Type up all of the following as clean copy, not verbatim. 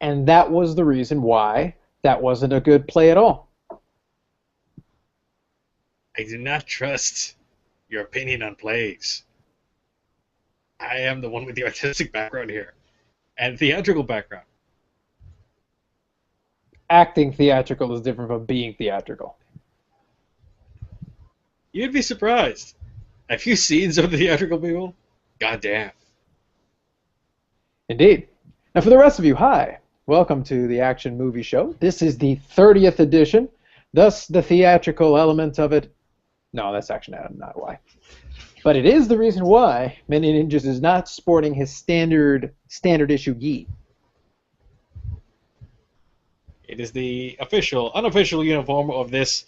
And that was the reason why that wasn't a good play at all. I do not trust your opinion on plays. I am the one with the artistic background here and theatrical background. Acting theatrical is different from being theatrical. You'd be surprised. A few scenes of the theatrical people, goddamn. Indeed. And for the rest of you, hi. Welcome to the Action Movie Show. This is the 30th edition. Thus, the theatrical element of it. No, that's actually not why. But it is the reason why Manyninjas is not sporting his standard issue gi. It is the official, unofficial uniform of this,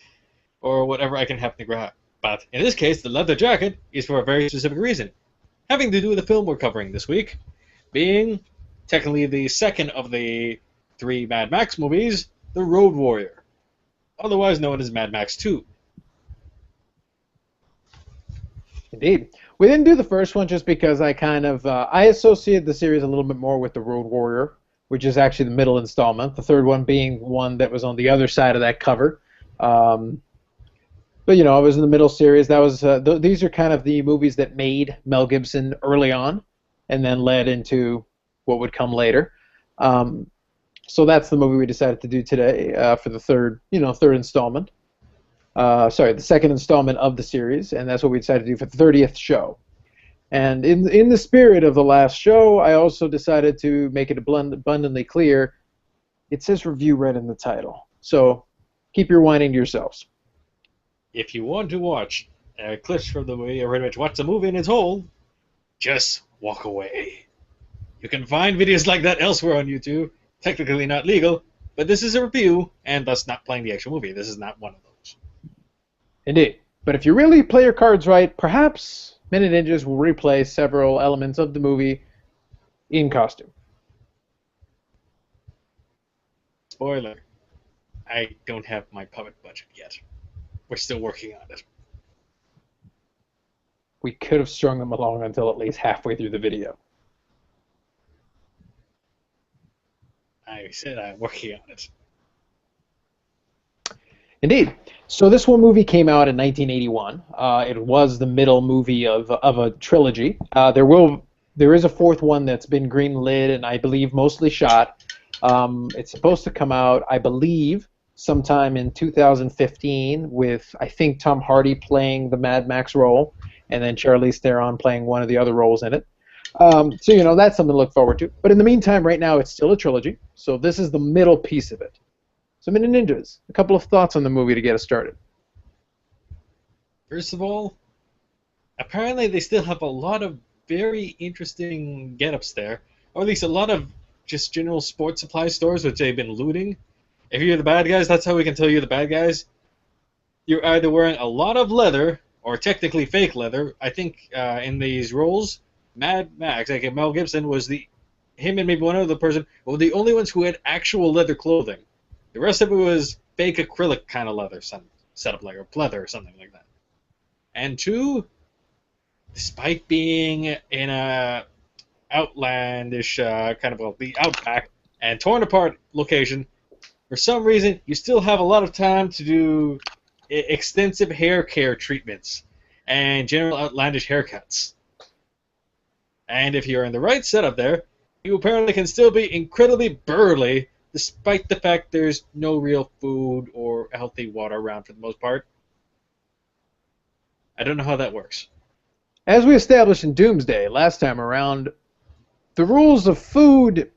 or whatever I can happen to grab. But in this case, the leather jacket is for a very specific reason, having to do with the film we're covering this week, being technically the second of the 3 Mad Max movies, The Road Warrior, otherwise known as Mad Max 2. Indeed. We didn't do the first one just because I kind of, I associated the series a little bit more with The Road Warrior, which is actually the middle installment, the third one being one that was on the other side of that cover. But, you know, I was in the middle series. That was these are kind of the movies that made Mel Gibson early on and then led into what would come later. So that's the movie we decided to do today for the third installment. Sorry, the second installment of the series, and that's what we decided to do for the 30th show. And in the spirit of the last show, I also decided to make it abundantly clear, it says review right in the title. So keep your whining to yourselves. If you want to watch clips from the movie, or pretty much watch the movie in its whole, just walk away. You can find videos like that elsewhere on YouTube, technically not legal, but this is a review, and thus not playing the actual movie. This is not one of those. Indeed. But if you really play your cards right, perhaps Manyninjas will replay several elements of the movie in costume. Spoiler, I don't have my puppet budget yet. We're still working on it. We could have strung them along until at least halfway through the video. I said I'm working on it. Indeed. So this one movie came out in 1981. It was the middle movie of a trilogy. There is a fourth one that's been greenlit and I believe mostly shot. It's supposed to come out, I believe, sometime in 2015 with, I think, Tom Hardy playing the Mad Max role and then Charlize Theron playing one of the other roles in it. So, you know, that's something to look forward to. But in the meantime, right now, it's still a trilogy. So this is the middle piece of it. So, Manyninjas, a couple of thoughts on the movie to get us started. First of all, apparently they still have a lot of very interesting get-ups there, or at least a lot of just general sports supply stores which they've been looting. If you're the bad guys, that's how we can tell you're the bad guys. You're either wearing a lot of leather, or technically fake leather. I think in these roles, Mad Max, like Mel Gibson, was him and maybe one other person were the only ones who had actual leather clothing. The rest of it was fake acrylic kind of leather, set up like a pleather or something like that. And 2, despite being in a outlandish kind of the outback and torn apart location, for some reason you still have a lot of time to do extensive hair care treatments and general outlandish haircuts. And if you're in the right setup there, you apparently can still be incredibly burly despite the fact there's no real food or healthy water around for the most part. I don't know how that works. As we established in Doomsday last time around, the rules of food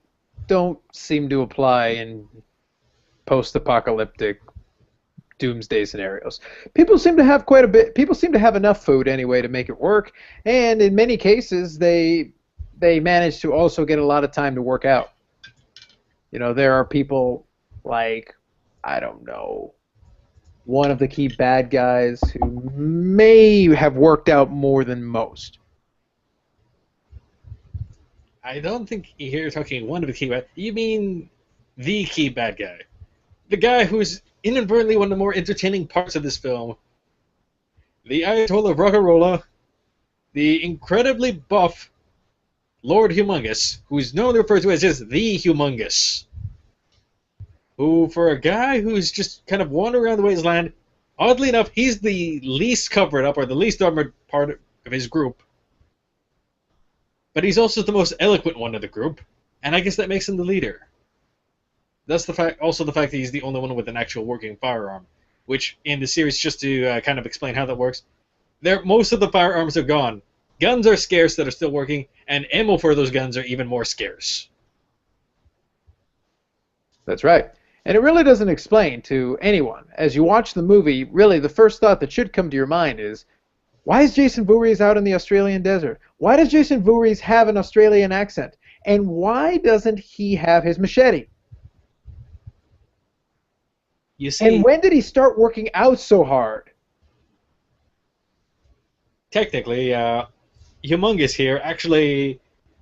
don't seem to apply in post-apocalyptic Doomsday scenarios. People seem to have quite a bit. People seem to have enough food anyway to make it work, and in many cases they manage to also get a lot of time to work out. You know, there are people like, I don't know, one of the key bad guys who may have worked out more than most. I don't think you're talking one of the key bad. You mean the key bad guy. The guy who's inadvertently one of the more entertaining parts of this film. The Ayatollah of Rock'n'Rolla, the incredibly buff Lord Humongous, who's known referred to as just the Humongous. who, for a guy who's just kind of wandering around the wasteland, oddly enough, he's the least covered up or the least armored part of his group. But he's also the most eloquent one of the group, and I guess that makes him the leader. That's the fact. Also, the fact that he's the only one with an actual working firearm, which in the series, just to kind of explain how that works, most of the firearms are gone. Guns are scarce that are still working, and ammo for those guns are even more scarce. That's right. And it really doesn't explain to anyone. As you watch the movie, really the first thought that should come to your mind is, why is Jason Voorhees out in the Australian desert? Why does Jason Voorhees have an Australian accent? And why doesn't he have his machete? You see, and when did he start working out so hard? Technically, Humongous here actually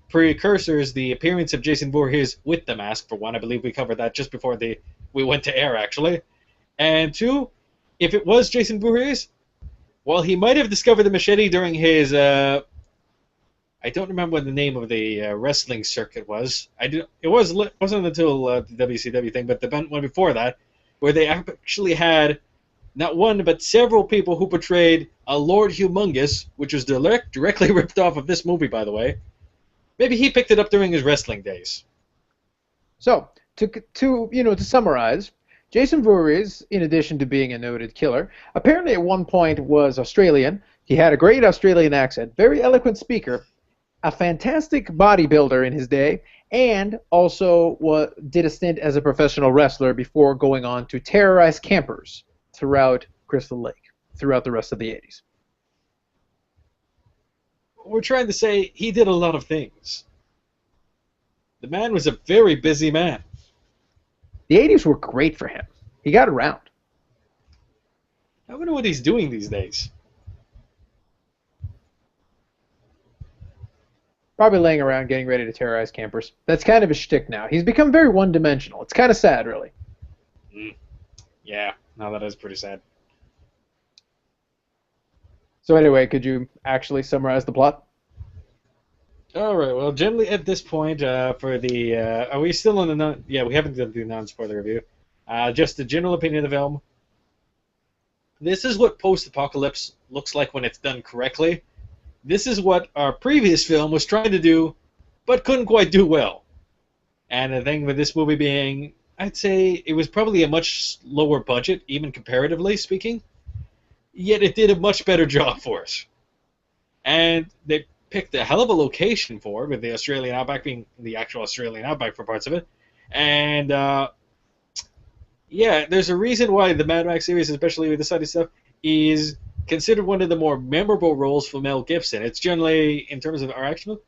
precursors the appearance of Jason Voorhees with the mask, for one. I believe we covered that just before we went to air, actually. And two, if it was Jason Voorhees, well, he might have discovered the machete during his, I don't remember what the name of the wrestling circuit was. It wasn't until the WCW thing, but the one before that, where they actually had not one but several people who portrayed a Lord Humongous, which was directly ripped off of this movie, by the way. Maybe he picked it up during his wrestling days. So, to summarize, Jason Voorhees, in addition to being a noted killer, apparently at one point was Australian. He had a great Australian accent, very eloquent speaker, a fantastic bodybuilder in his day, and also did a stint as a professional wrestler before going on to terrorize campers throughout Crystal Lake, throughout the rest of the 80s. We're trying to say he did a lot of things. The man was a very busy man. The 80s were great for him. He got around. I wonder what he's doing these days. Probably laying around getting ready to terrorize campers. That's kind of a shtick now. He's become very one-dimensional. It's kind of sad, really. Yeah, no, that is pretty sad. So anyway, could you actually summarize the plot? All right. Well, generally at this point, for the are we still on the non? Yeah, we haven't done the non-spoiler review. Just the general opinion of the film. This is what post-apocalypse looks like when it's done correctly. This is what our previous film was trying to do, but couldn't quite do well. And the thing with this movie being, I'd say it was probably a much lower budget, even comparatively speaking. Yet it did a much better job for us. And they picked a hell of a location for it, with the Australian outback being the actual Australian outback for parts of it. And yeah, there's a reason why the Mad Max series, especially with this side of stuff, is considered one of the more memorable roles for Mel Gibson. It's generally, in terms of our action,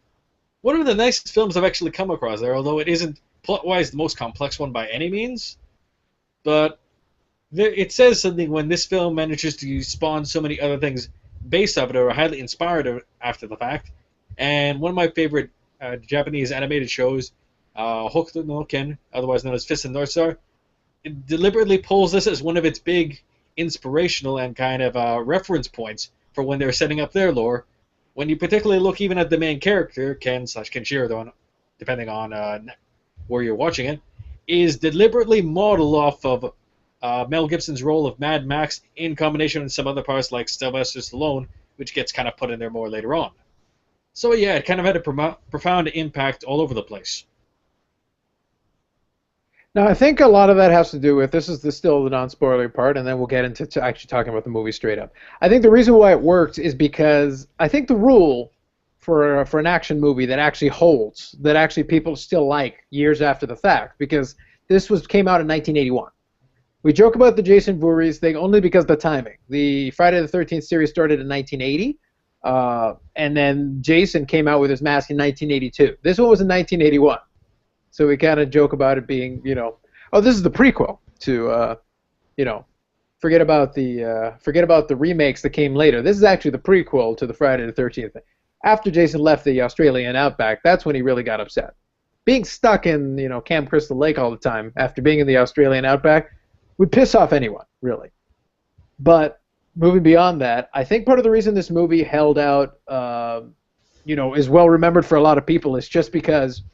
one of the nicest films I've actually come across there, although it isn't plot-wise the most complex one by any means. But it says something when this film manages to spawn so many other things based off it or highly inspired after the fact. And one of my favorite Japanese animated shows, Hokuto no Ken, otherwise known as Fist and North Star, it deliberately pulls this as one of its big inspirational and kind of reference points for when they're setting up their lore. When you particularly look even at the main character, Ken/Kenshiro, depending on where you're watching it, is deliberately modeled off of Mel Gibson's role of Mad Max in combination with some other parts like Sylvester Stallone, which gets kind of put in there more later on. So yeah, it kind of had a profound impact all over the place. Now, I think a lot of that has to do with, this is still the non-spoiler part, and then we'll get into actually talking about the movie straight up. I think the reason why it worked is because I think the rule for an action movie that actually holds, that actually people still like years after the fact, because this came out in 1981. We joke about the Jason Voorhees thing only because of the timing. The Friday the 13th series started in 1980, and then Jason came out with his mask in 1982. This one was in 1981. So we kind of joke about it being, oh, this is the prequel to, forget about the remakes that came later. This is actually the prequel to the Friday the 13th. After Jason left the Australian outback, that's when he really got upset. Being stuck in, Camp Crystal Lake all the time after being in the Australian outback would piss off anyone, really. But moving beyond that, I think part of the reason this movie held out, is well remembered for a lot of people is just because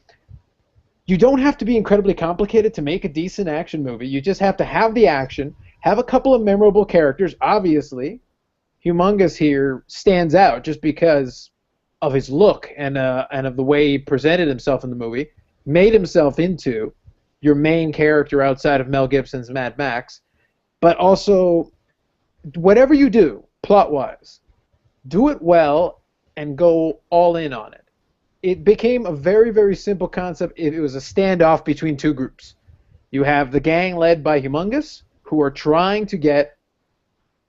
You don't have to be incredibly complicated to make a decent action movie. You just have to have the action, have a couple of memorable characters. Obviously, Humongous here stands out just because of his look and of the way he presented himself in the movie, made himself into your main character outside of Mel Gibson's Mad Max. But also, whatever you do, plot-wise, do it well and go all in on it. It became a very, very simple concept. It was a standoff between two groups. You have the gang led by Humongous, who are trying to get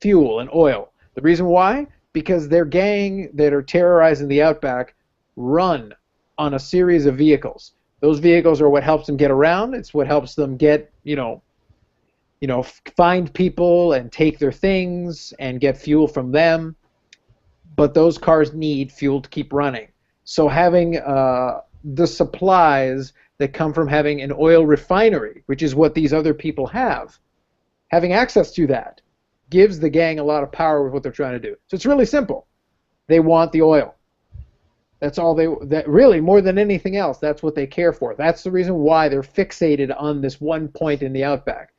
fuel and oil. The reason why? Because their gang that are terrorizing the outback run on a series of vehicles. Those vehicles are what helps them get around. It's what helps them get, find people and take their things and get fuel from them. But those cars need fuel to keep running. So having the supplies that come from having an oil refinery, which is what these other people have, having access to that gives the gang a lot of power with what they're trying to do. So it's really simple. They want the oil. That's all that really, more than anything else, that's what they care for. That's the reason why they're fixated on this one point in the outback.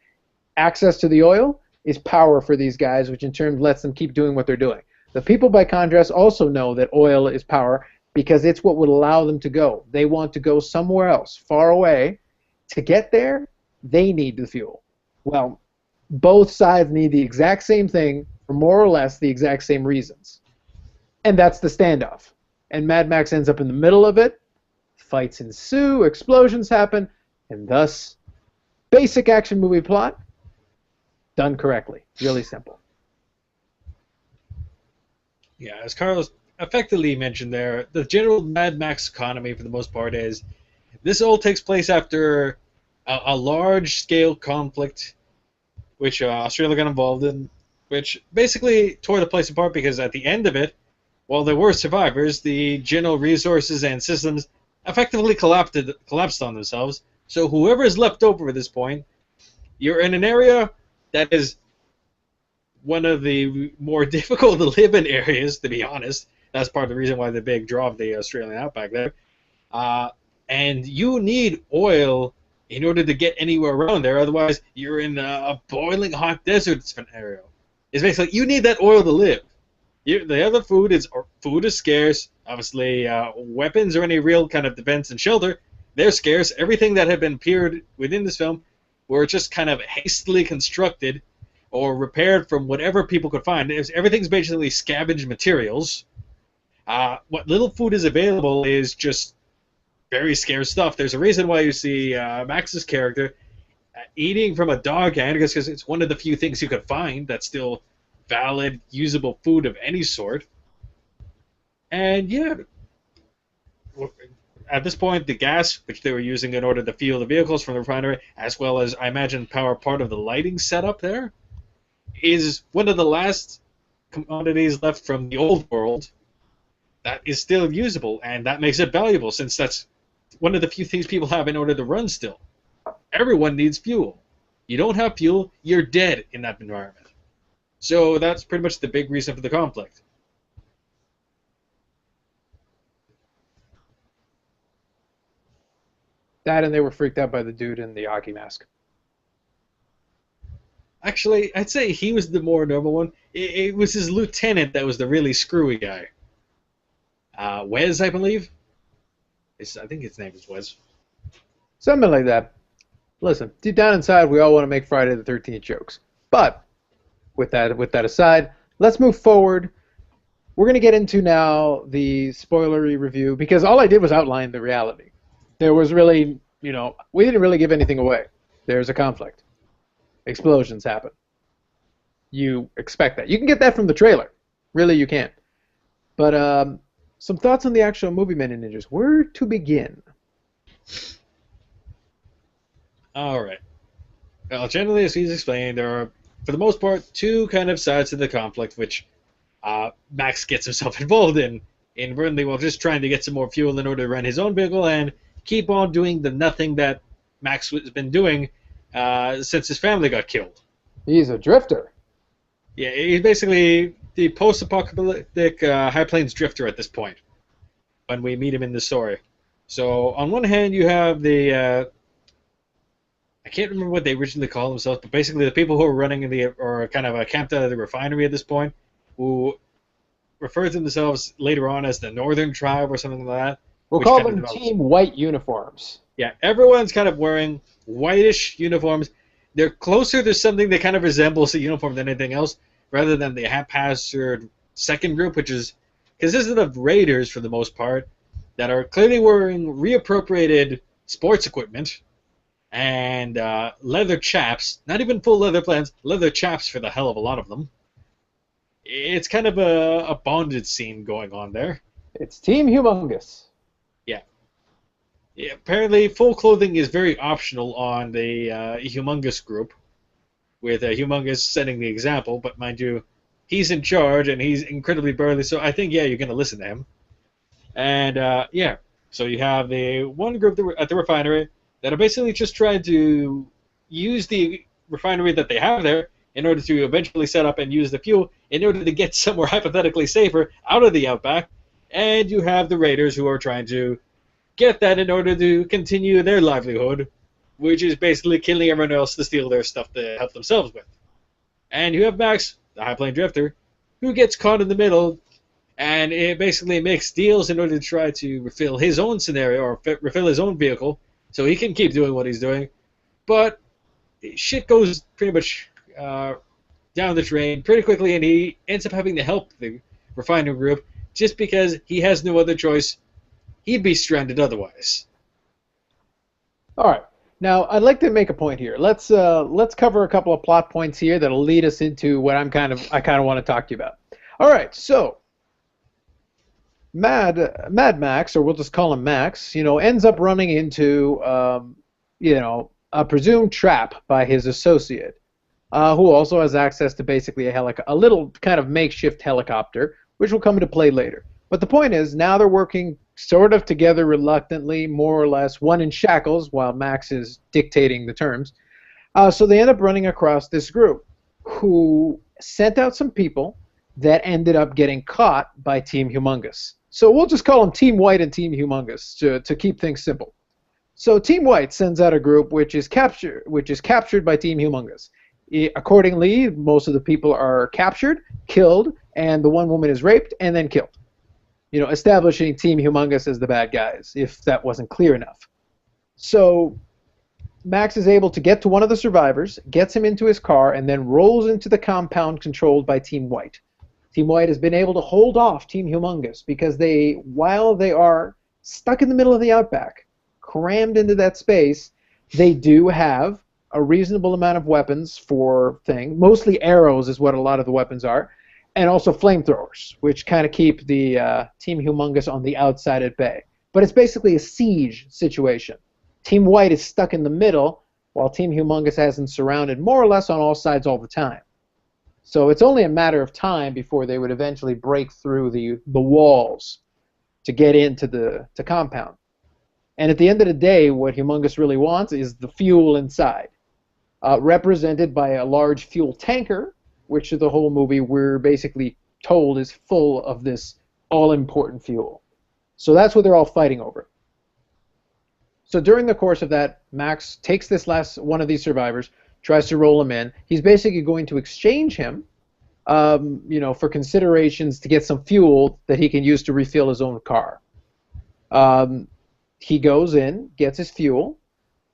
Access to the oil is power for these guys, which in turn lets them keep doing what they're doing. The people, by contrast, also know that oil is power because it's what would allow them to go. They want to go somewhere else, far away. To get there, they need the fuel. Well, both sides need the exact same thing for more or less the exact same reasons. And that's the standoff. And Mad Max ends up in the middle of it. Fights ensue, explosions happen, and thus, basic action movie plot, done correctly. Really simple. Yeah, as Carlos effectively mentioned there, the general Mad Max economy, for the most part, is this all takes place after a large-scale conflict, which Australia got involved in, which basically tore the place apart because at the end of it, while there were survivors, the general resources and systems effectively collapsed on themselves. So whoever is left over at this point, you're in an area that is one of the more difficult to live in areas, to be honest. That's part of the reason why the big draw of the Australian outback there. And you need oil in order to get anywhere around there. Otherwise, you're in a boiling hot desert scenario. It's basically, you need that oil to live. The other food is scarce. Obviously, weapons or any real kind of defense and shelter, they're scarce. Everything that had been appeared within this film were just kind of hastily constructed or repaired from whatever people could find. Everything's basically scavenged materials. What little food is available is just very scarce stuff. There's a reason why you see Max's character eating from a dog hand, because it's one of the few things you could find that's still valid, usable food of any sort. And yeah, at this point, the gas, which they were using in order to fuel the vehicles from the refinery, as well as, I imagine, power part of the lighting setup there, is one of the last commodities left from the old world that is still usable, and that makes it valuable, since that's one of the few things people have in order to run still. Everyone needs fuel. You don't have fuel, you're dead in that environment. So that's pretty much the big reason for the conflict. That and they were freaked out by the dude in the hockey mask. Actually, I'd say he was the more normal one. It was his lieutenant that was the really screwy guy. Wes, I believe. I think his name is Wes. Something like that. Listen, deep down inside, we all want to make Friday the 13th jokes. But with that aside, let's move forward. We're going to get into now the spoilery review, because all I did was outline the reality. There was really, we didn't really give anything away. There's a conflict. Explosions happen. You expect that. You can get that from the trailer. Really, you can. But some thoughts on the actual movie, Manyninjas. Where to begin? All right. Well, generally, as he's explained, there are, for the most part, two kind of sides to the conflict, which Max gets himself involved in really, well, just trying to get some more fuel in order to run his own vehicle and keep on doing the nothing that Max has been doing since his family got killed. He's a drifter. Yeah, he's basically the post-apocalyptic High Plains drifter at this point, when we meet him in the story. So on one hand, you have the I can't remember what they originally called themselves, but basically the people who are running or kind of camped out of the refinery at this point, who refer to themselves later on as the Northern Tribe or something like that, We'll which call kind of them develops. Team White uniforms. Yeah, everyone's kind of wearing whitish uniforms. They're closer to something that kind of resembles a uniform than anything else, rather than the haphazard second group, which is consistent of raiders for the most part, that are clearly wearing reappropriated sports equipment and leather chaps. Not even full leather plants, leather chaps for the hell of a lot of them. It's kind of a bondage scene going on there. It's Team Humongous. Yeah. Yeah, apparently, full clothing is very optional on the Humongous group, with Humongous setting the example. But mind you, he's in charge and he's incredibly burly, so I think, yeah, you're going to listen to him. And, yeah, so you have the one group at the refinery that are basically just trying to use the refinery that they have there in order to eventually set up and use the fuel in order to get somewhere hypothetically safer out of the outback. And you have the raiders who are trying to get that in order to continue their livelihood, which is basically killing everyone else to steal their stuff to help themselves with. And you have Max, the high plane drifter, who gets caught in the middle, and it basically makes deals in order to try to refill his own scenario or refill his own vehicle so he can keep doing what he's doing. But shit goes pretty much down the drain pretty quickly, and he ends up having to help the refinery group just because he has no other choice. He'd be stranded otherwise. All right. Now, I'd like to make a point here. Let's cover a couple of plot points here that'll lead us into what I kind of want to talk to you about. All right. So, Mad Max, or we'll just call him Max, ends up running into a presumed trap by his associate, who also has access to basically a little kind of makeshift helicopter, which will come into play later. But the point is, now they're working sort of together reluctantly, more or less, one in shackles, while Max is dictating the terms. So they end up running across this group, who sent out some people that ended up getting caught by Team Humongous. So we'll just call them Team White and Team Humongous to keep things simple. So Team White sends out a group which is captured by Team Humongous. Accordingly, most of the people are captured, killed, and the one woman is raped and then killed. Establishing Team Humongous as the bad guys, if that wasn't clear enough. So Max is able to get to one of the survivors, gets him into his car, and then rolls into the compound controlled by Team White. Team White has been able to hold off Team Humongous because while they are stuck in the middle of the outback, crammed into that space, they do have a reasonable amount of weapons for things. Mostly arrows is what a lot of the weapons are, and also flamethrowers, which kind of keep the Team Humongous on the outside at bay. But it's basically a siege situation. Team White is stuck in the middle, while Team Humongous has them surrounded more or less on all sides all the time. So it's only a matter of time before they would eventually break through the walls to get into the compound. And at the end of the day, what Humongous really wants is the fuel inside, represented by a large fuel tanker, which the whole movie we're basically told is full of this all-important fuel. So that's what they're all fighting over. So during the course of that, Max takes this last one of these survivors, tries to roll him in. He's basically going to exchange him, for considerations to get some fuel that he can use to refill his own car. He goes in, gets his fuel.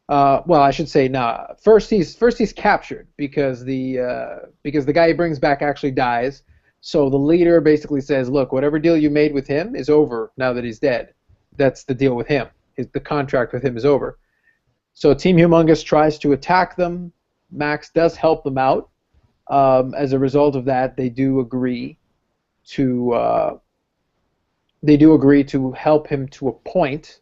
Well, I should say, nah. First he's captured because the guy he brings back actually dies. So the leader basically says, "Look, whatever deal you made with him is over now that he's dead. That's the deal with him. The contract with him is over." So Team Humongous tries to attack them. Max does help them out. As a result of that, they do agree to help him to a point.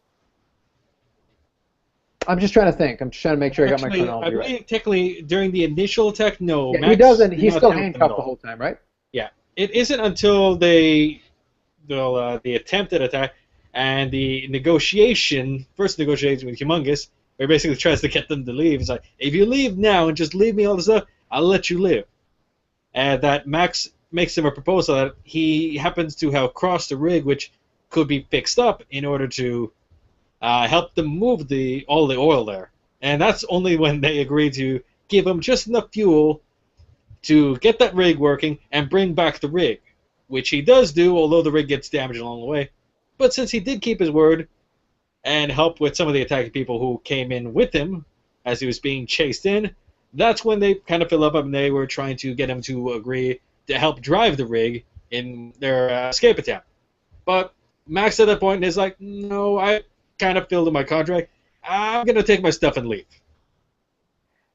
I'm just trying to think. I'm just trying to make sure I got my chronology right. Technically, during the initial attack, no. Yeah, Max, he doesn't. He's still handcuffed the whole time, right? Yeah. It isn't until the attempted attack and the first negotiation with Humongous, where he basically tries to get them to leave. He's like, "If you leave now and just leave me all the stuff, I'll let you live." And that Max makes him a proposal that he happens to have crossed a rig which could be fixed up in order to help them move all the oil there. And that's only when they agree to give him just enough fuel to get that rig working and bring back the rig, which he does do, although the rig gets damaged along the way. But since he did keep his word and help with some of the attacking people who came in with him as he was being chased in, that's when they kind of fill up and they were trying to get him to agree to help drive the rig in their escape attempt. But Max at that point is like, no, I kind of filled in my contract. I'm going to take my stuff and leave.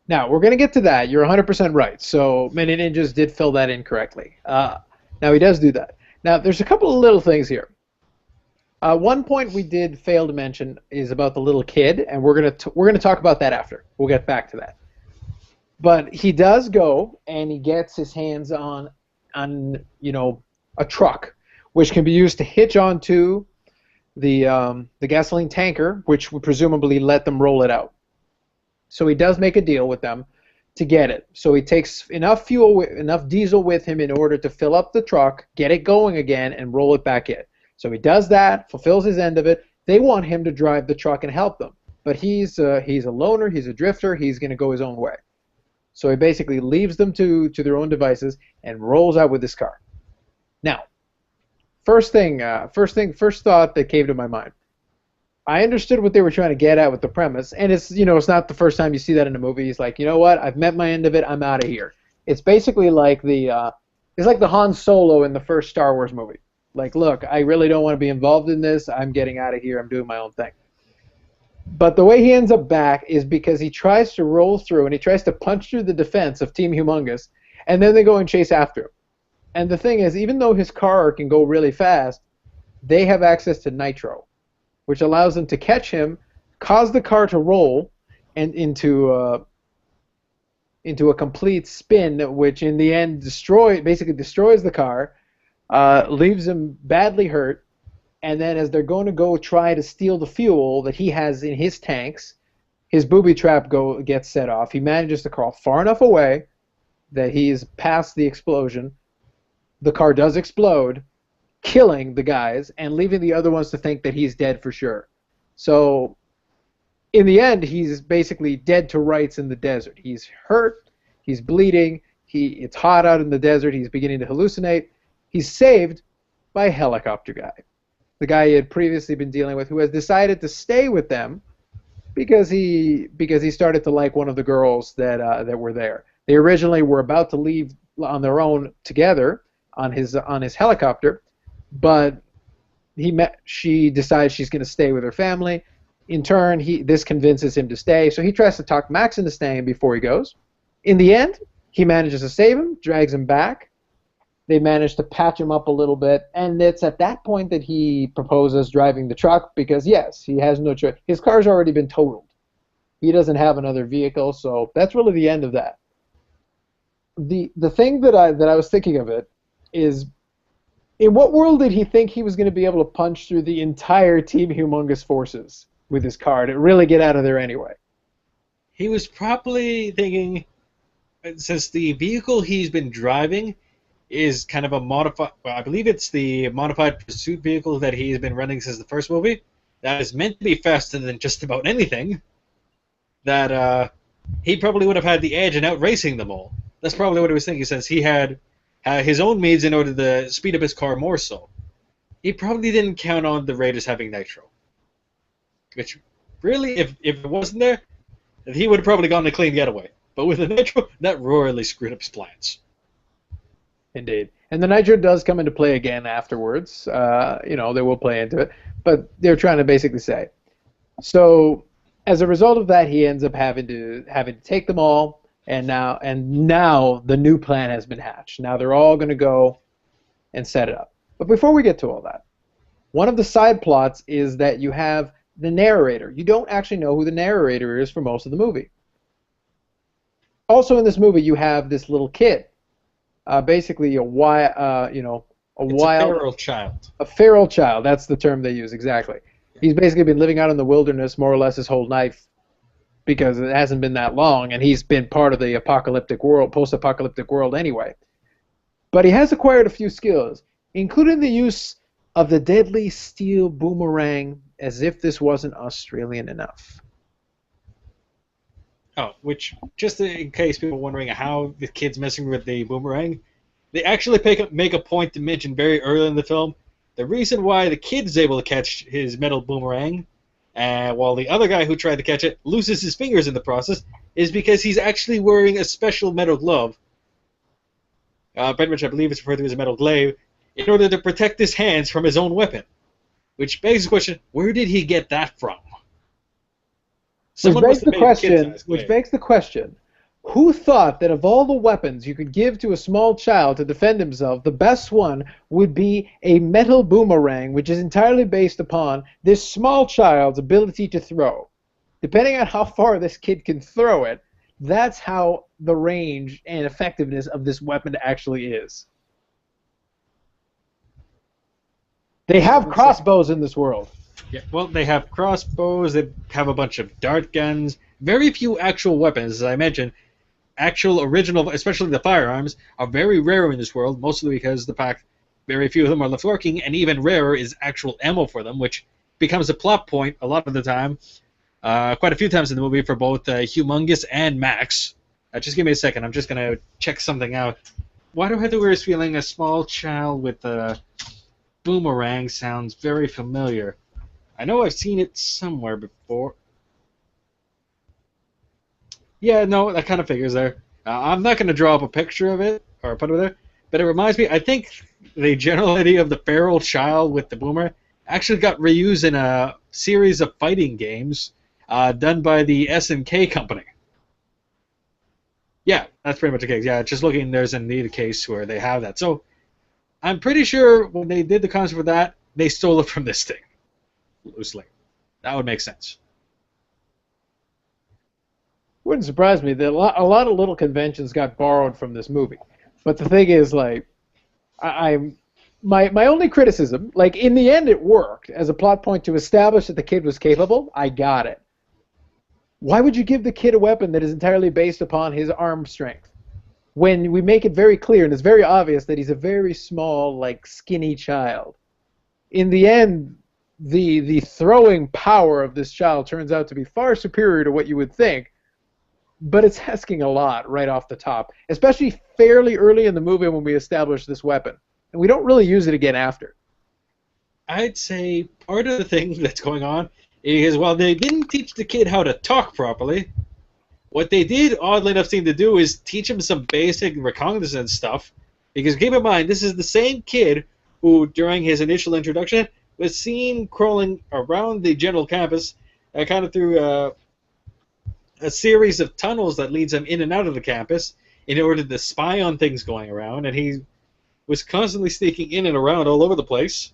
Now, we're going to get to that. You're 100% right. So Manyninjas did fill that in correctly. Now, he does do that. Now, there's a couple of little things here. One point we did fail to mention is about the little kid, and we're gonna talk about that after. We'll get back to that. But he does go, and he gets his hands on a truck, which can be used to hitch onto the gasoline tanker, which would presumably let them roll it out. So he does make a deal with them to get it. So he takes enough enough diesel with him in order to fill up the truck, get it going again, and roll it back in. So he does that, fulfills his end of it. They want him to drive the truck and help them. But he's a loner, he's a drifter, he's going to go his own way. So he basically leaves them to their own devices and rolls out with his car. Now, first thought that came to my mind. I understood what they were trying to get at with the premise, and it's not the first time you see that in a movie. He's like, you know what, I've met my end of it, I'm out of here. It's basically like it's like the Han Solo in the first Star Wars movie. Like, look, I really don't want to be involved in this. I'm getting out of here. I'm doing my own thing. But the way he ends up back is because he tries to roll through and he tries to punch through the defense of Team Humongous, and then they go and chase after him. And the thing is, even though his car can go really fast, they have access to nitro, which allows them to catch him, cause the car to roll, and into a complete spin, which in the end basically destroys the car. Leaves him badly hurt, and then as they're going to go try to steal the fuel that he has in his tanks, his booby trap gets set off. He manages to crawl far enough away that he's past the explosion. The car does explode, killing the guys and leaving the other ones to think that he's dead for sure. So in the end, he's basically dead to rights in the desert. He's hurt, he's bleeding, it's hot out in the desert, he's beginning to hallucinate. He's saved by a helicopter guy, the guy he had previously been dealing with, who has decided to stay with them because he started to like one of the girls that were there. They originally were about to leave on their own together on his helicopter, but she decides she's going to stay with her family. In turn, this convinces him to stay, so he tries to talk Max into staying before he goes. In the end, he manages to save him, drags him back. They manage to patch him up a little bit, and it's at that point that he proposes driving the truck because, yes, he has no choice. His car's already been totaled. He doesn't have another vehicle, so that's really the end of that. The thing that I was thinking of it is, in what world did he think he was going to be able to punch through the entire Team Humongous forces with his car to really get out of there anyway? He was probably thinking, since the vehicle he's been driving is kind of a modified, well, I believe it's the modified pursuit vehicle that he's been running since the first movie, that is meant to be faster than just about anything, that he probably would have had the edge in outracing them all. That's probably what he was thinking, since he had his own means in order to speed up his car more so. He probably didn't count on the Raiders having nitro. Which, really, if it wasn't there, he would have probably gone a clean getaway. But with the nitro, that royally screwed up his plans. Indeed. And the nitro does come into play again afterwards. They will play into it. But they're trying to basically say. So, as a result of that, he ends up having to take them all, and now the new plan has been hatched. Now they're all going to go and set it up. But before we get to all that, one of the side plots is that you have the narrator. You don't actually know who the narrator is for most of the movie. Also in this movie, you have this little kid. Basically a feral child. A feral child, that's the term they use, exactly. He's basically been living out in the wilderness more or less his whole life because it hasn't been that long, and he's been part of the apocalyptic world, post-apocalyptic world anyway. But he has acquired a few skills, including the use of the deadly steel boomerang as if this wasn't Australian enough. Oh, which, just in case people are wondering how the kid's messing with the boomerang, they actually make a point to mention very early in the film the reason why the kid is able to catch his metal boomerang, while the other guy who tried to catch it loses his fingers in the process, is because he's actually wearing a special metal glove, pretty much I believe it's referred to as a metal glaive, in order to protect his hands from his own weapon. Which begs the question, where did he get that from? Which begs the question, who thought that of all the weapons you could give to a small child to defend himself, the best one would be a metal boomerang, which is entirely based upon this small child's ability to throw? Depending on how far this kid can throw it, that's how the range and effectiveness of this weapon actually is. They have crossbows in this world. Yeah, well, they have crossbows, they have a bunch of dart guns, very few actual weapons, as I mentioned. Actual original, especially the firearms, are very rare in this world, mostly because the fact very few of them are left working, and even rarer is actual ammo for them, which becomes a plot point a lot of the time, quite a few times in the movie for both Humongous and Max. Just give me a second, I'm just going to check something out. Why do I have the weirdest feeling a small child with a boomerang sounds very familiar? I know I've seen it somewhere before. Yeah, no, that kind of figures there. I'm not going to draw up a picture of it or put it there, but it reminds me, I think the general idea of the feral child with the boomer actually got reused in a series of fighting games done by the S&K company. Yeah, that's pretty much the case. Yeah, just looking, there's indeed a case where they have that. So I'm pretty sure when they did the concept for that, they stole it from this thing. Loosely. That would make sense. Wouldn't surprise me that a lot of little conventions got borrowed from this movie. But the thing is, like, my only criticism, like, in the end it worked as a plot point to establish that the kid was capable. I got it. Why would you give the kid a weapon that is entirely based upon his arm strength? When we make it very clear and it's very obvious that he's a very small, like, skinny child. In the end, the throwing power of this child turns out to be far superior to what you would think. But it's asking a lot right off the top, especially fairly early in the movie when we establish this weapon. And we don't really use it again after. I'd say part of the thing that's going on is while they didn't teach the kid how to talk properly, what they did, oddly enough, seem to do is teach him some basic reconnaissance stuff. Because keep in mind, this is the same kid who, during his initial introduction, was seen crawling around the general campus, kind of through a series of tunnels that leads him in and out of the campus in order to spy on things going around, and he was constantly sneaking in and around all over the place.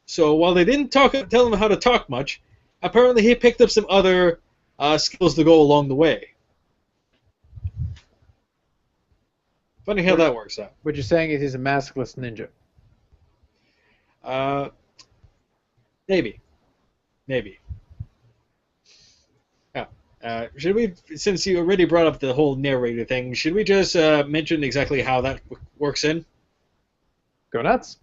So while they didn't tell him how to talk much, apparently he picked up some other skills to go along the way. Funny how that works out. What you're saying is he's a maskless ninja. Maybe. Should we, since you already brought up the whole narrator thing, should we just mention exactly how that works in? Go nuts.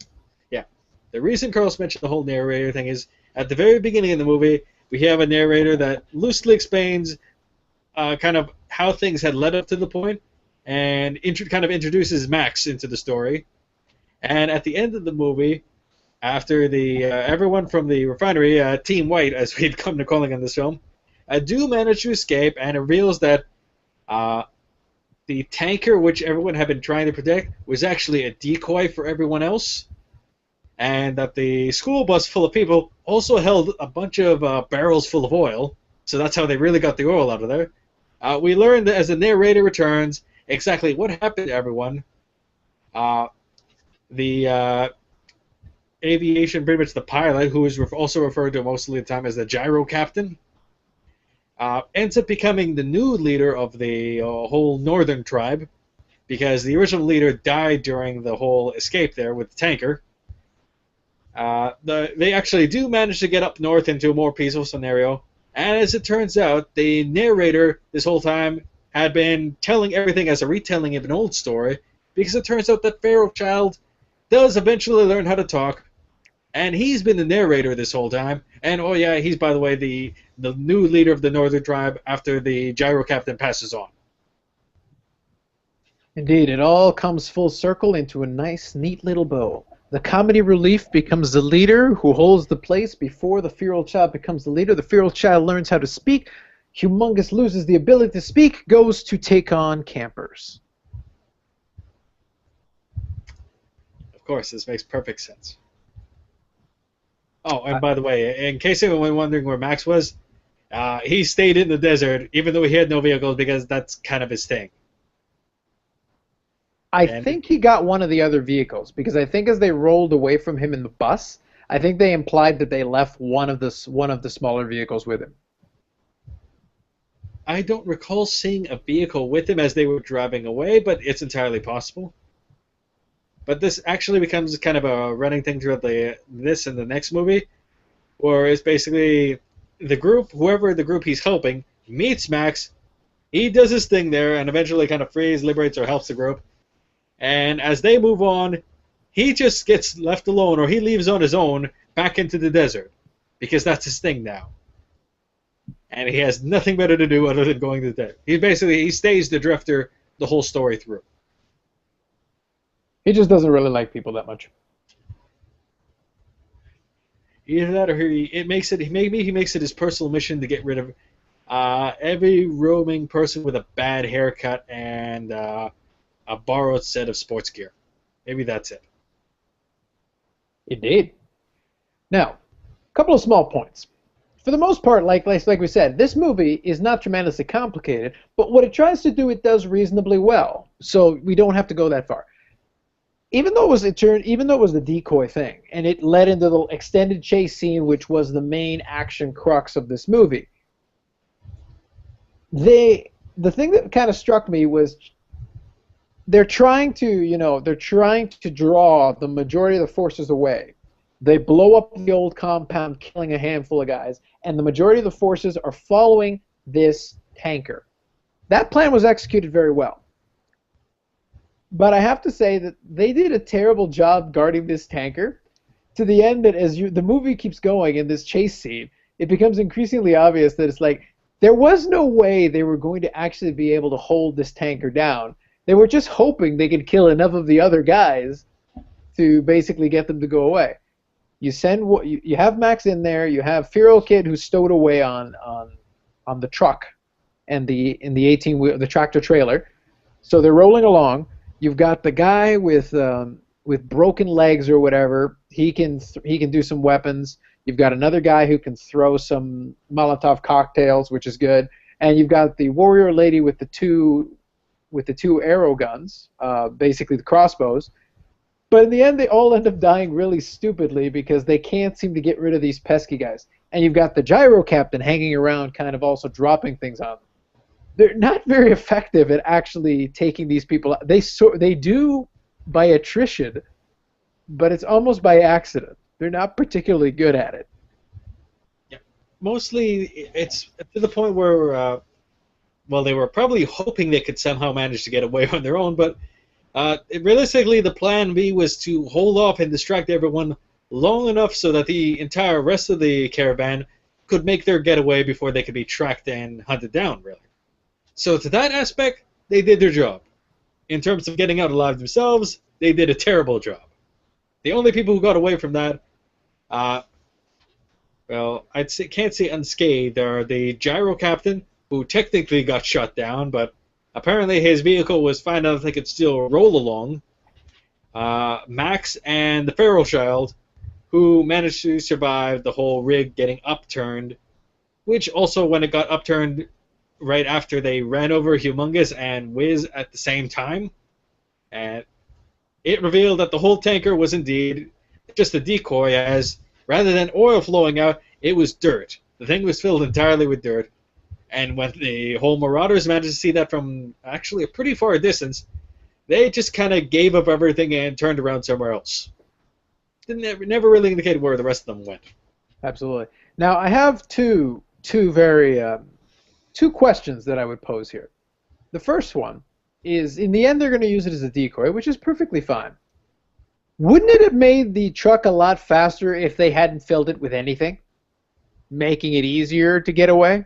Yeah. The reason Carlos mentioned the whole narrator thing is, at the very beginning of the movie, we have a narrator that loosely explains kind of how things had led up to the point, and kind of introduces Max into the story. And at the end of the movie, after the everyone from the refinery, Team White, as we've come to calling in this film, do manage to escape, and it reveals that the tanker, which everyone had been trying to protect, was actually a decoy for everyone else, and that the school bus full of people also held a bunch of barrels full of oil, so that's how they really got the oil out of there. We learned that as the narrator returns exactly what happened to everyone. The aviation, pretty much the pilot, who is also referred to most of the time as the gyro captain, ends up becoming the new leader of the whole northern tribe, because the original leader died during the whole escape there with the tanker. They actually do manage to get up north into a more peaceful scenario, and as it turns out, the narrator this whole time had been telling everything as a retelling of an old story, because it turns out that Pharaoh Child does eventually learn how to talk, And he's been the narrator this whole time. And oh yeah, he's by the way the new leader of the Northern Tribe after the gyro captain passes on. Indeed, it all comes full circle into a nice, neat little bow. The comedy relief becomes the leader who holds the place before the feral child becomes the leader. The feral child learns how to speak. Humongous loses the ability to speak, goes to take on campers. Of course, this makes perfect sense. Oh, and by the way, in case anyone wondering where Max was, he stayed in the desert even though he had no vehicles because that's kind of his thing. I think he got one of the other vehicles because I think as they rolled away from him in the bus, I think they implied that they left one of the smaller vehicles with him. I don't recall seeing a vehicle with him as they were driving away, but it's entirely possible. But this actually becomes kind of a running thing throughout this and the next movie, where it's basically the group, whoever the group he's helping, meets Max, he does his thing there, and eventually kind of frees, liberates, or helps the group. And as they move on, he just gets left alone, or he leaves on his own back into the desert, because that's his thing now. And he has nothing better to do other than going to the desert. He stays the drifter the whole story through. He just doesn't really like people that much. Either that, or maybe he makes it his personal mission to get rid of every roaming person with a bad haircut and a borrowed set of sports gear. Maybe that's it. Indeed. Now, a couple of small points. For the most part, like we said, this movie is not tremendously complicated, but what it tries to do, it does reasonably well. So we don't have to go that far. Even though it was the decoy thing, and it led into the extended chase scene, which was the main action crux of this movie, the thing that kind of struck me was they're trying to draw the majority of the forces away. They blow up the old compound, killing a handful of guys, and the majority of the forces are following this tanker. That plan was executed very well. But I have to say that they did a terrible job guarding this tanker, to the end that the movie keeps going in this chase scene, it becomes increasingly obvious that it's like there was no way they were going to actually be able to hold this tanker down. They were just hoping they could kill enough of the other guys to basically get them to go away. You have Max in there. You have Feral Kid who's stowed away on the truck and the 18-wheel, the tractor trailer. So they're rolling along. You've got the guy with broken legs or whatever. He can do some weapons. You've got another guy who can throw some Molotov cocktails, which is good. And you've got the warrior lady with the two arrow guns, basically the crossbows. But in the end, they all end up dying really stupidly because they can't seem to get rid of these pesky guys. And you've got the gyro captain hanging around, kind of also dropping things on them. They're not very effective at actually taking these people out. They do by attrition, but it's almost by accident. They're not particularly good at it. Yeah, mostly it's to the point where, they were probably hoping they could somehow manage to get away on their own, but realistically, the plan B was to hold off and distract everyone long enough so that the entire rest of the caravan could make their getaway before they could be tracked and hunted down, really. So to that aspect, they did their job. In terms of getting out alive themselves, they did a terrible job. The only people who got away from that, can't say unscathed, are the gyro captain, who technically got shot down, but apparently his vehicle was fine enough they could still roll along. Max and the feral child, who managed to survive the whole rig getting upturned, which also, when it got upturned right after they ran over Humongous and Wiz at the same time, and it revealed that the whole tanker was indeed just a decoy, as rather than oil flowing out, it was dirt. The thing was filled entirely with dirt. And when the whole Marauders managed to see that from actually a pretty far distance, they just kind of gave up everything and turned around somewhere else. Never really indicated where the rest of them went. Absolutely. Now I have two questions that I would pose here. The first one is, in the end, they're going to use it as a decoy, which is perfectly fine. Wouldn't it have made the truck a lot faster if they hadn't filled it with anything, making it easier to get away?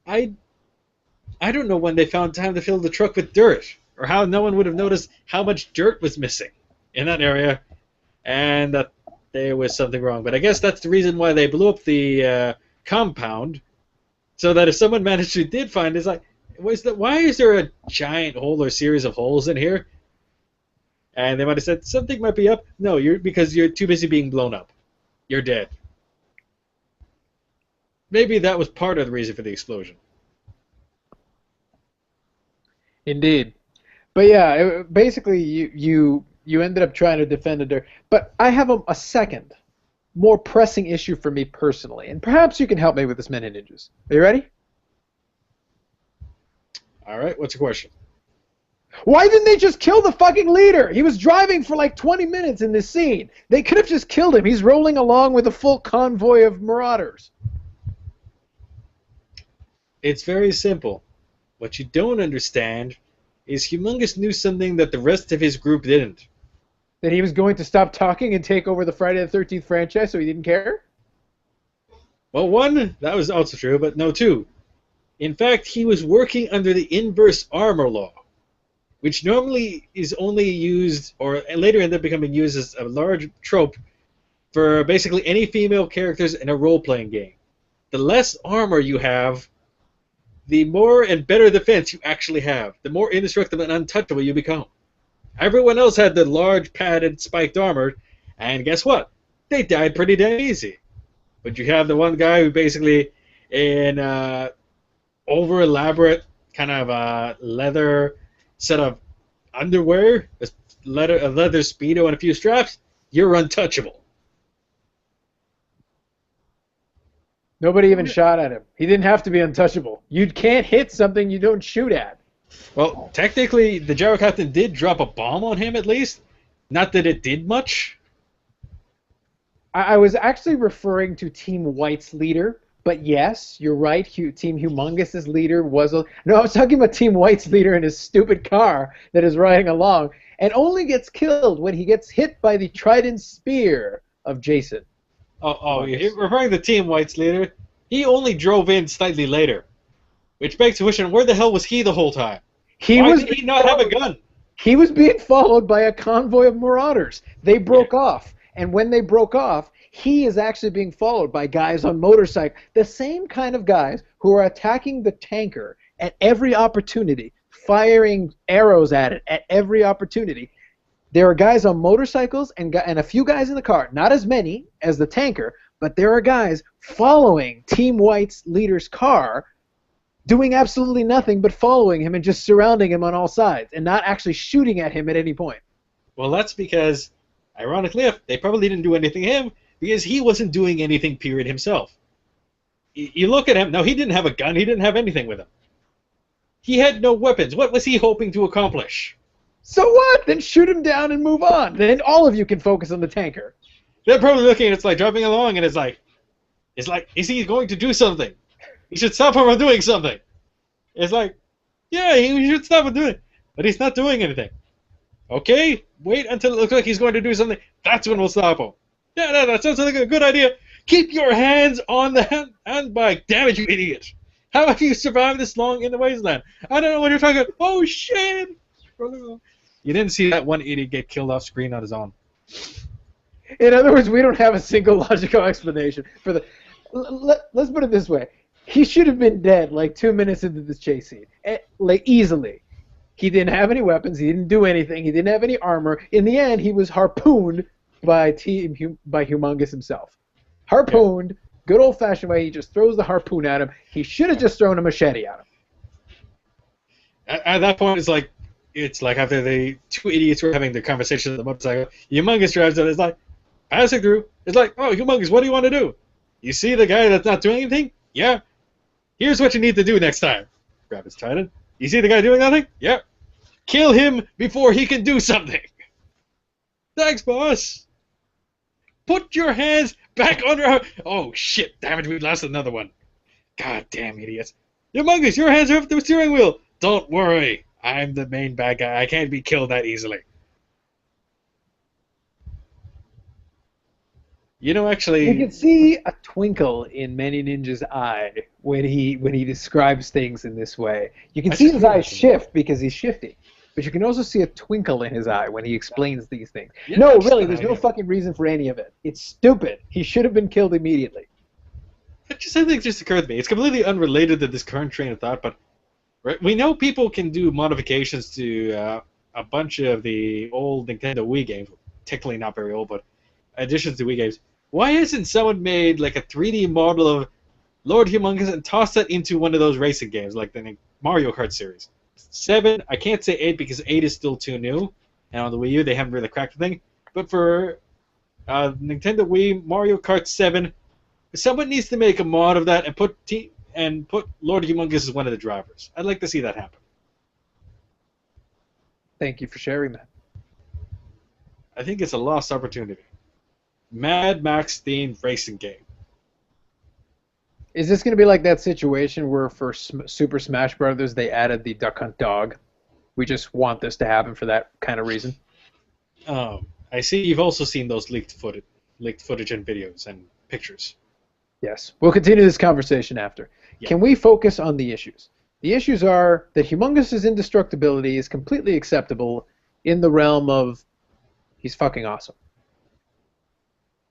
I I don't know when they found time to fill the truck with dirt, or how no one would have noticed how much dirt was missing in that area, and that there was something wrong. But I guess that's the reason why they blew up the compound, so that if someone managed to did find it, it's like, why is there a giant hole or series of holes in here? And they might have said something might be up. No, because you're too busy being blown up. You're dead. Maybe that was part of the reason for the explosion. Indeed. But yeah, basically you ended up trying to defend the dirt. But I have a second, more pressing issue for me personally, and perhaps you can help me with this, Manyninjas. Are you ready? All right, what's your question? Why didn't they just kill the fucking leader? He was driving for like 20 minutes in this scene. They could have just killed him. He's rolling along with a full convoy of marauders. It's very simple. What you don't understand is Humongous knew something that the rest of his group didn't. That he was going to stop talking and take over the Friday the 13th franchise, so he didn't care? Well, one, that was also true, but no, two. In fact, he was working under the inverse armor law, which normally is only used, or later ended up becoming used as a large trope for basically any female characters in a role-playing game. The less armor you have, the more and better defense you actually have, the more indestructible and untouchable you become. Everyone else had the large, padded, spiked armor, and guess what? They died pretty damn easy. But you have the one guy who basically, in over-elaborate kind of leather set of underwear, a leather Speedo and a few straps, you're untouchable. Nobody even shot at him. He didn't have to be untouchable. You can't hit something you don't shoot at. Well, technically, the Gyro Captain did drop a bomb on him at least. Not that it did much. I was actually referring to Team White's leader, but yes, you're right. Team Humongous's leader was a... No, I was talking about Team White's leader in his stupid car that is riding along and only gets killed when he gets hit by the trident spear of Jason. You're referring to Team White's leader. He only drove in slightly later, which begs the question: where the hell was he the whole time? Why did he not have a gun? He was being followed by a convoy of marauders. They broke off, and when they broke off, he is actually being followed by guys on motorcycles, the same kind of guys who are attacking the tanker at every opportunity, firing arrows at it at every opportunity. There are guys on motorcycles and a few guys in the car, not as many as the tanker, but there are guys following Team White's leader's car, doing absolutely nothing but following him and just surrounding him on all sides and not actually shooting at him at any point. Well, that's because, ironically enough, they probably didn't do anything to him because he wasn't doing anything, period, himself. You look at him, no, he didn't have a gun, he didn't have anything with him. He had no weapons. What was he hoping to accomplish? So what? Then shoot him down and move on. Then all of you can focus on the tanker. They're probably looking, it's like driving along, and it's like, is he going to do something? He should stop him from doing something. It's like, yeah, he should stop him doing it. But he's not doing anything. Okay, wait until it looks like he's going to do something. That's when we'll stop him. Yeah, no, that sounds like a good idea. Keep your hands on the handbike. Damn it, you idiot. How have you survived this long in the wasteland? I don't know what you're talking about. Oh, shit. You didn't see that one idiot get killed off screen on his own. In other words, we don't have a single logical explanation for the... Let's put it this way. He should have been dead like 2 minutes into this chase scene. Like, easily. He didn't have any weapons. He didn't do anything. He didn't have any armor. In the end, he was harpooned by Humongous himself. Harpooned. Good old-fashioned way. He just throws the harpoon at him. He should have just thrown a machete at him. At that point, it's like after the two idiots were having the conversation on the motorcycle, Humongous drives up. It's like, passing through. It's like, oh, Humongous, what do you want to do? You see the guy that's not doing anything? Yeah. Here's what you need to do next time. Grab his trident. You see the guy doing nothing? Yeah. Kill him before he can do something. Thanks, boss. Put your hands back under her. Oh, shit. Damn it, we lost another one. God damn idiots. Humongous, your hands are up the steering wheel. Don't worry. I'm the main bad guy. I can't be killed that easily. You know, You actually, can see a twinkle in Manyninja's eye when he describes things in this way. You can I see just his eyes realized something. shift because he's shifting, but you can also see a twinkle in his eye when he explains these things. You know, No, I just really, got an there's no idea. fucking reason for any of it. It's stupid. He should have been killed immediately. Something just occurred to me. It's completely unrelated to this current train of thought, but right, we know people can do modifications to a bunch of the old Nintendo Wii games. Technically not very old, but additions to Wii games. Why hasn't someone made like a 3D model of Lord Humongous and tossed that into one of those racing games, like the Mario Kart series? 7, I can't say 8 because 8 is still too new, and on the Wii U they haven't really cracked the thing. But for Nintendo Wii, Mario Kart 7, someone needs to make a mod of that and put Lord Humongous as one of the drivers. I'd like to see that happen. Thank you for sharing that. I think it's a lost opportunity. Mad Max themed racing game. Is this going to be like that situation where for Super Smash Brothers they added the Duck Hunt dog? We just want this to happen for that kind of reason. I see you've also seen those leaked footage and videos and pictures. Yes. We'll continue this conversation after. Yeah. Can we focus on the issues? The issues are that Humongous's indestructibility is completely acceptable in the realm of he's fucking awesome.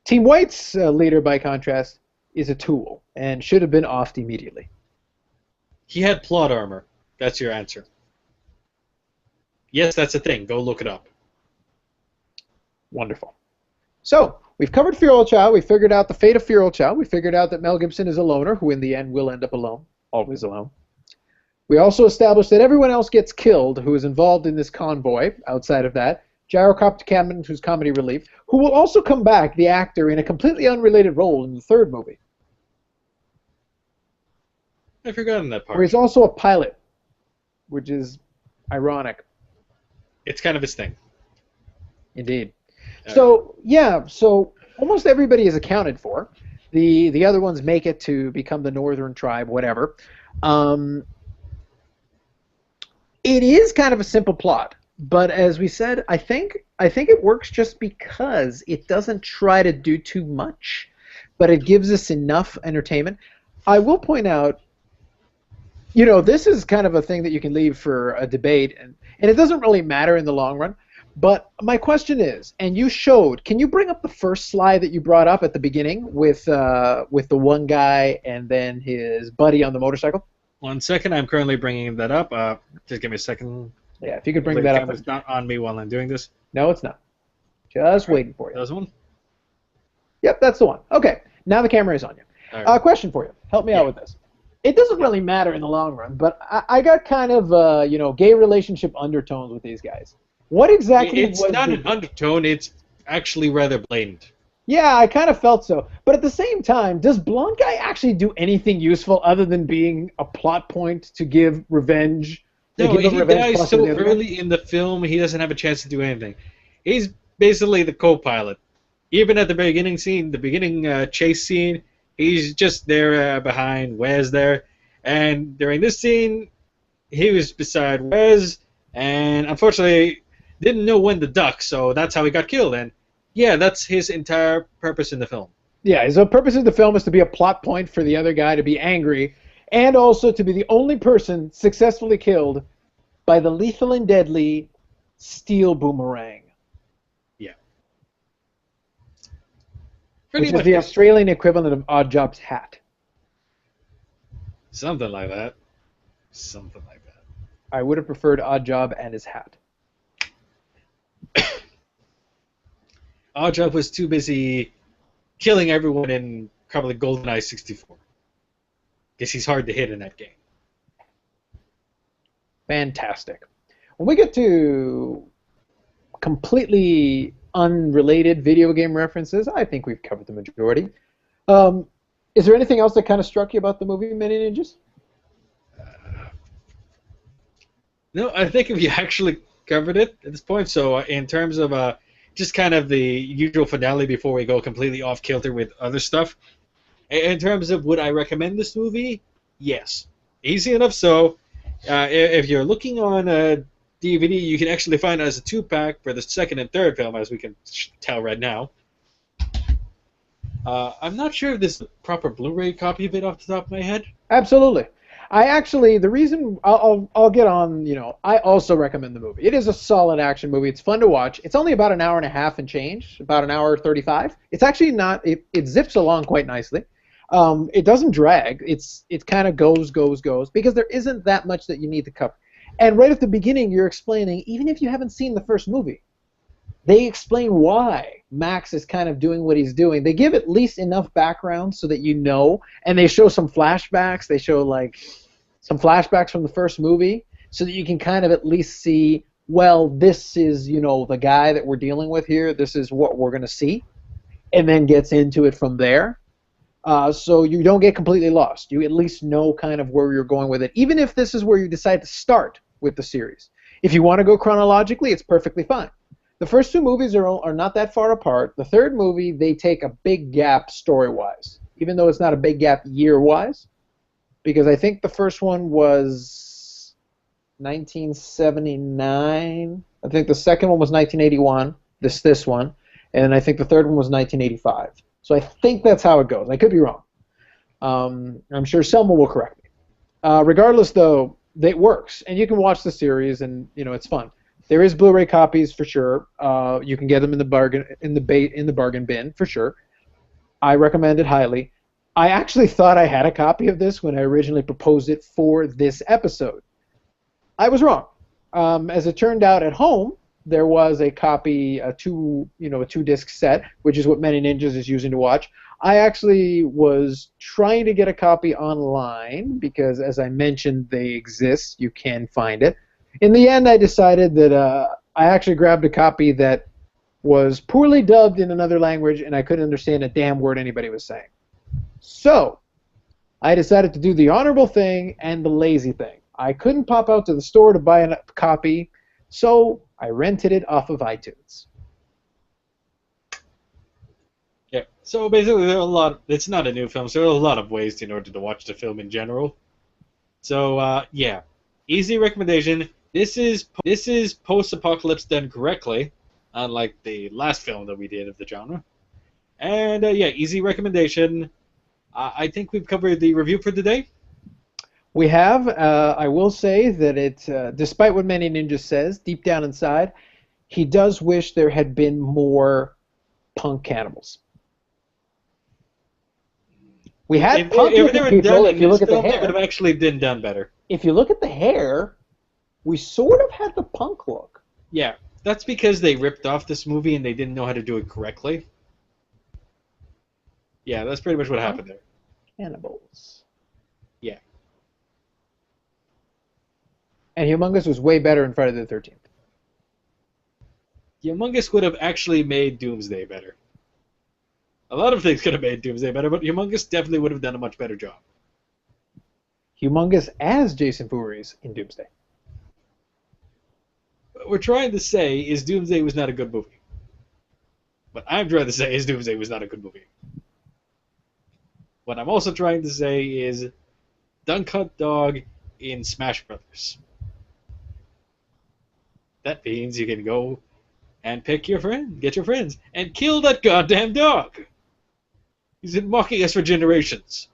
Team White's leader, by contrast, is a tool and should have been offed immediately. He had plot armor. That's your answer. Yes, that's a thing. Go look it up. Wonderful. So, we've covered Feral Child. We figured out the fate of Feral Child. We figured out that Mel Gibson is a loner who in the end will end up alone. Always alone. We also established that everyone else gets killed who is involved in this convoy. Outside of that, Gyrocopter Captain, who's comedy relief, who will also come back, the actor, in a completely unrelated role in the third movie. I've forgotten that part. Where he's also a pilot, which is ironic. It's kind of his thing. Indeed. So, yeah, so almost everybody is accounted for. The other ones make it to become the Northern Tribe, whatever. It is kind of a simple plot, but as we said, I think it works just because it doesn't try to do too much, but it gives us enough entertainment. I will point out, you know, this is kind of a thing that you can leave for a debate, and it doesn't really matter in the long run. But my question is, and you showed, can you bring up the first slide that you brought up at the beginning with the one guy and then his buddy on the motorcycle? 1 second, I'm currently bringing that up. Just give me a second. Yeah, if you could bring that up. It's not on me while I'm doing this. No, it's not. Just waiting for you. That's one? Yep, that's the one. Okay, now the camera is on you. Right. Question for you. Help me out with this. It doesn't really matter in the long run, but I got kind of gay relationship undertones with these guys. What exactly It's was not the... an undertone, it's actually rather blatant. Yeah, I kind of felt so. But at the same time, does Blonde Guy actually do anything useful other than being a plot point to give revenge? No, give he revenge dies plus so to the other guy? early in the film, he doesn't have a chance to do anything. He's basically the co-pilot. Even at the beginning scene, the beginning chase scene, he's just there behind Wes there. And during this scene, he was beside Wes, and unfortunately didn't know when to duck, so that's how he got killed. And yeah, that's his entire purpose in the film. Yeah, so the purpose of the film is to be a plot point for the other guy to be angry, and also to be the only person successfully killed by the lethal and deadly steel boomerang. Yeah. Which is the Australian equivalent of Oddjob's hat. Something like that. Something like that. I would have preferred Oddjob and his hat. Oddjob was too busy killing everyone in probably GoldenEye 64. Guess he's hard to hit in that game. Fantastic. When we get to completely unrelated video game references, I think we've covered the majority. Is there anything else that kind of struck you about the movie Manyninjas? No, I think we actually covered it at this point. So in terms of just kind of the usual finale before we go completely off kilter with other stuff, in terms of would I recommend this movie? Yes. Easy enough so. If you're looking on DVD, you can actually find it as a 2-pack for the second and third film, as we can tell right now. I'm not sure if this is a proper Blu-ray copy of it off the top of my head. Absolutely. I actually, the reason I'll get on, I also recommend the movie. It is a solid action movie. It's fun to watch. It's only about an hour and a half and change, about an hour 35. It's actually not. It zips along quite nicely. It doesn't drag. It kind of goes because there isn't that much that you need to cover. And right at the beginning, you're explaining, even if you haven't seen the first movie, they explain why Max is kind of doing what he's doing. They give at least enough background so that you know, and they show some flashbacks. They show like some flashbacks from the first movie so that you can kind of at least see, well, this is, the guy that we're dealing with here. This is what we're going to see, and then gets into it from there. So you don't get completely lost. You at least know kind of where you're going with it, even if this is where you decide to start with the series. If you want to go chronologically, it's perfectly fine. The first two movies are not that far apart. The third movie, they take a big gap story-wise, even though it's not a big gap year-wise, because I think the first one was 1979. I think the second one was 1981, this one, and I think the third one was 1985. So I think that's how it goes. I could be wrong. I'm sure Selma will correct me. Regardless, though, it works, and you can watch the series, and it's fun. There is Blu-ray copies for sure. You can get them in the bargain bin for sure. I recommend it highly. I actually thought I had a copy of this when I originally proposed it for this episode. I was wrong. As it turned out, at home there was a copy, a two-disc set, which is what Manyninjas is using to watch. I actually was trying to get a copy online because, as I mentioned, they exist. You can find it. In the end, I decided that I actually grabbed a copy that was poorly dubbed in another language, and I couldn't understand a damn word anybody was saying. So I decided to do the honorable thing and the lazy thing. I couldn't pop out to the store to buy a copy, so I rented it off of iTunes. Yeah. So basically, there are a lot. It's not a new film, so there are a lot of ways in order to watch the film in general. So yeah, easy recommendation. This is post-apocalypse done correctly, unlike the last film that we did of the genre. And yeah, easy recommendation. I think we've covered the review for today. We have. I will say that it, despite what Manyninjas says, deep down inside, he does wish there had been more punk cannibals. We had punk-looking people. If you look at the hair, they would have actually been done better. If you look at the hair, we sort of had the punk look. Yeah, that's because they ripped off this movie and they didn't know how to do it correctly. Yeah, that's pretty much what happened there. Cannibals. Yeah. And Humongous was way better in Friday the 13th. Humongous would have actually made Doomsday better. A lot of things could have made Doomsday better, but Humongous definitely would have done a much better job. Humongous as Jason Voorhees in Doomsday. What we're trying to say is Doomsday was not a good movie. What I'm trying to say is Doomsday was not a good movie. What I'm also trying to say is Dunk Hunt Dog in Smash Brothers. That means you can go and pick your friend, get your friends, and kill that goddamn dog. He's been mocking us for generations.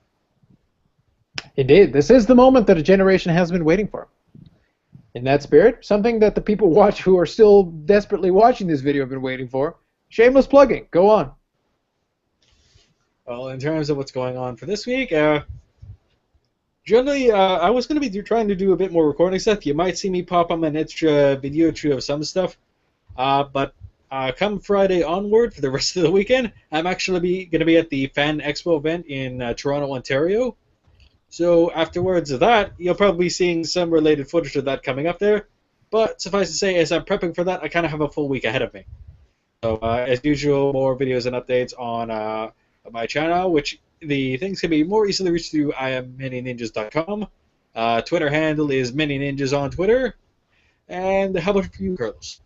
Indeed, this is the moment that a generation has been waiting for. In that spirit, something that the people watch who are still desperately watching this video have been waiting for. Shameless plugging. Go on. Well, in terms of what's going on for this week, generally, I was going to be trying to do a bit more recording stuff. You might see me pop on an extra video tree of some stuff. But come Friday onward for the rest of the weekend, I'm actually going to be at the Fan Expo event in Toronto, Ontario. So afterwards of that, you'll probably be seeing some related footage of that coming up there. But suffice to say, as I'm prepping for that, I kind of have a full week ahead of me. So as usual, more videos and updates on my channel, which the things can be more easily reached through Manyninjas.com. Twitter handle is Manyninjas on Twitter. And how about you, Carlos?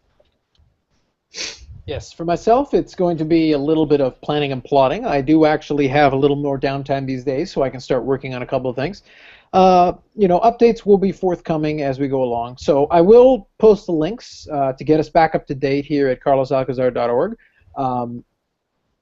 Yes, for myself, it's going to be a little bit of planning and plotting. I do actually have a little more downtime these days, so I can start working on a couple of things. Updates will be forthcoming as we go along. So I will post the links to get us back up to date here at carlosalcazar.org. Um,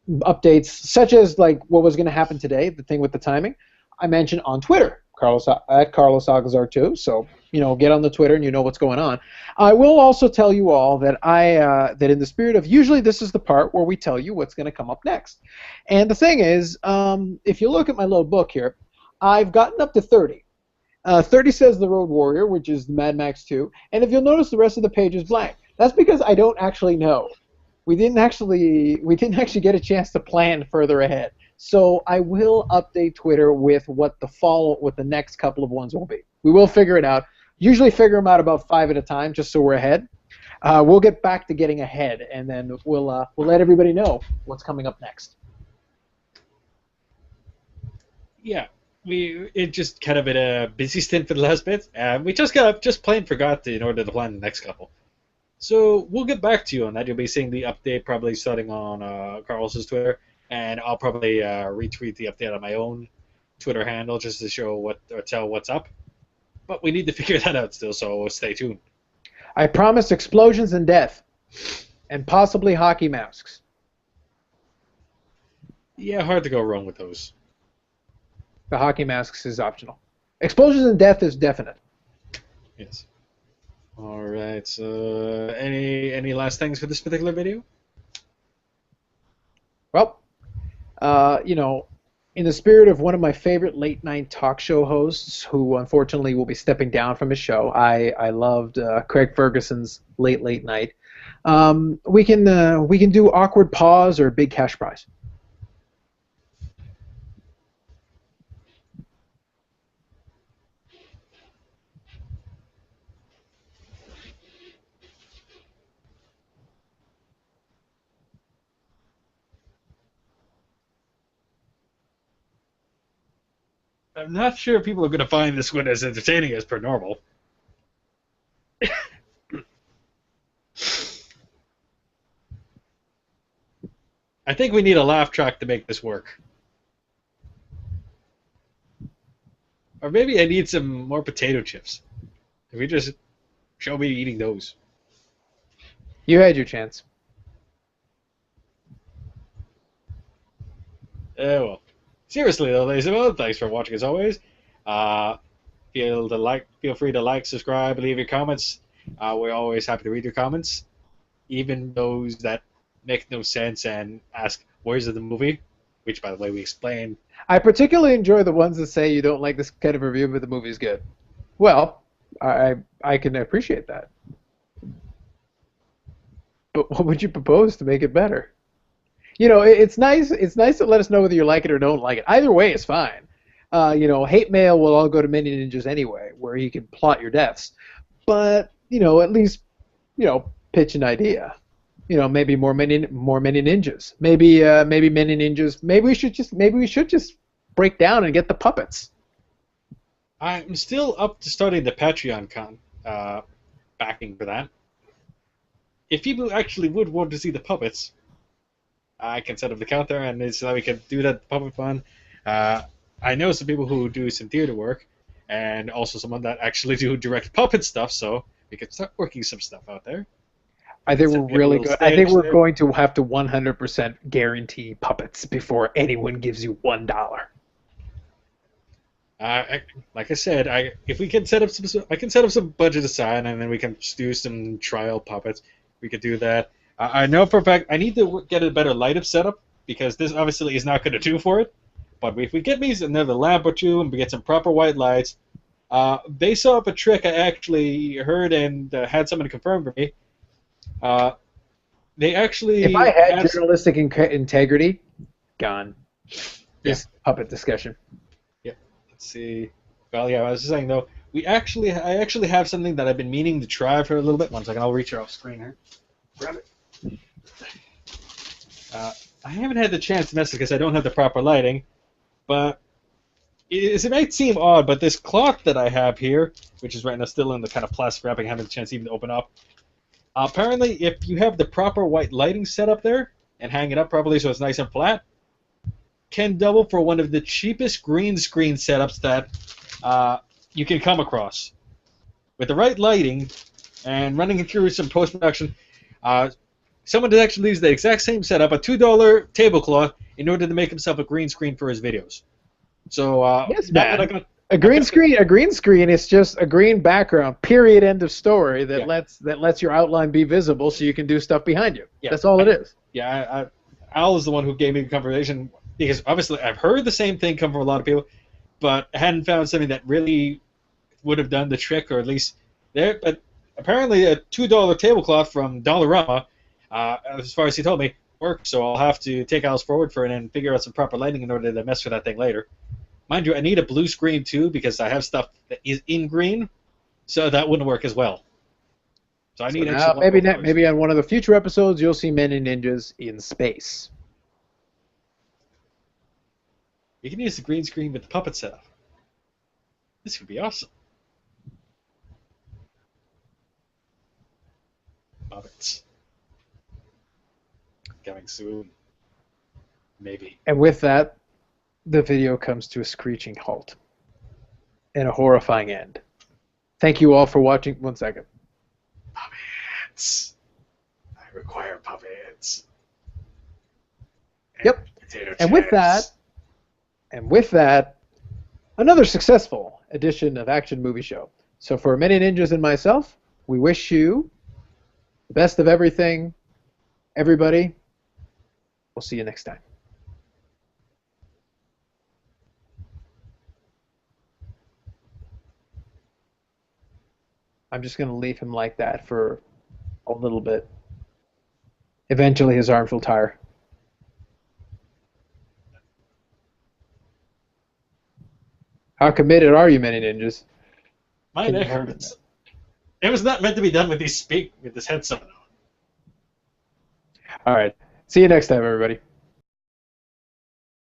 Updates such as like what was going to happen today, the thing with the timing, I mentioned on Twitter, Carlos at Carlos Alcazar too. So get on the Twitter and you know what's going on. I will also tell you all that that in the spirit of usually this is the part where we tell you what's going to come up next. And the thing is, if you look at my little book here, I've gotten up to 30. 30 says The Road Warrior, which is Mad Max 2. And if you'll notice, the rest of the page is blank. That's because I don't actually know. We didn't actually get a chance to plan further ahead. So I will update Twitter with what the next couple of ones will be. We will figure it out. Usually figure them out about 5 at a time, just so we're ahead. We'll get back to getting ahead, and then we'll let everybody know what's coming up next. Yeah, it just kind of been a busy stint for the last bit, and we just plain forgot in order to plan the next couple. So we'll get back to you on that. You'll be seeing the update probably starting on Carlos's Twitter, and I'll probably retweet the update on my own Twitter handle just to tell what's up. But we need to figure that out still, so stay tuned. I promise explosions and death, and possibly hockey masks. Yeah, hard to go wrong with those. The hockey masks is optional. Explosions and death is definite. Yes. All right. So, any last things for this particular video? Well, in the spirit of one of my favorite late night talk show hosts, who unfortunately will be stepping down from his show, I loved Craig Ferguson's Late Night. We can do awkward pause or big cash prize. I'm not sure people are going to find this one as entertaining as per normal. I think we need a laugh track to make this work. Or maybe I need some more potato chips. If you just show me eating those. You had your chance. Well. Seriously though, ladies and gentlemen, thanks for watching as always. Feel free to like, subscribe, leave your comments. We're always happy to read your comments, even those that make no sense and ask, "Where's the movie?" Which, by the way, we explained. I particularly enjoy the ones that say you don't like this kind of review, but the movie's good. Well, I can appreciate that. But what would you propose to make it better? It's nice. It's nice to let us know whether you like it or don't like it. Either way is fine. Hate mail will all go to Manyninjas anyway, where you can plot your deaths. But at least pitch an idea. Maybe more Manyninjas. Maybe Manyninjas. Maybe we should just break down and get the puppets. I'm still up to starting the Patreon backing for that. If people actually would want to see the puppets, I can set up the counter, and so we can do that puppet fun. I know some people who do some theater work, and also someone that actually do direct puppet stuff, so we can start working some stuff out there. I think we're really good. I think we're going to have to 100% guarantee puppets before anyone gives you $1. Like I said, if we can set up I can set up some budget aside, and then we can just do some trial puppets. We could do that. I know for a fact I need to get a better light-up setup, because this obviously is not going to do for it. But if we get me another lamp or two and we get some proper white lights, based off a trick I actually heard and had someone confirm for me, they actually... If I had journalistic integrity, gone. This puppet discussion. Yeah. Let's see. Well, yeah, I was just saying, though, I actually have something that I've been meaning to try for a little bit. One second, I'll reach it off screen here. Grab it. I haven't had the chance to mess it because I don't have the proper lighting, but it might seem odd, but this clock that I have here, which is right now still in the kind of plastic wrapping, I haven't had a chance even to open up, Apparently, if you have the proper white lighting set up there and hang it up properly so it's nice and flat, can double for one of the cheapest green screen setups that you can come across. With the right lighting and running it through some post-production, someone did actually use the exact same setup, a $2 tablecloth, in order to make himself a green screen for his videos. So Yes, now man. that I got A green screen is just a green background. Period. End of story. That lets your outline be visible, so you can do stuff behind you. Yeah. That's all it is. Yeah, Al is the one who gave me the conversation because obviously I've heard the same thing come from a lot of people, but I hadn't found something that really would have done the trick, or at least there. But apparently, a $2 tablecloth from Dollarama, as far as he told me, works. So I'll have to take Al's forward for it and figure out some proper lighting in order to mess with that thing later. Mind you, I need a blue screen too because I have stuff that is in green, so that wouldn't work as well. So I need maybe on one of the future episodes you'll see Manyninjas in space. You can use the green screen with the puppet setup. This could be awesome. Puppets. Coming soon. Maybe. And with that, the video comes to a screeching halt and a horrifying end. Thank you all for watching. 1 second. Puppets. I require puppets. Yep. And with that, another successful edition of Action Movie Show. So for Manyninjas and myself, we wish you the best of everything, everybody. We'll see you next time. I'm just going to leave him like that for a little bit. Eventually his arms will tire. How committed are you, Manyninjas? My neck hurts. It was not meant to be done with this headset on. All right. See you next time, everybody.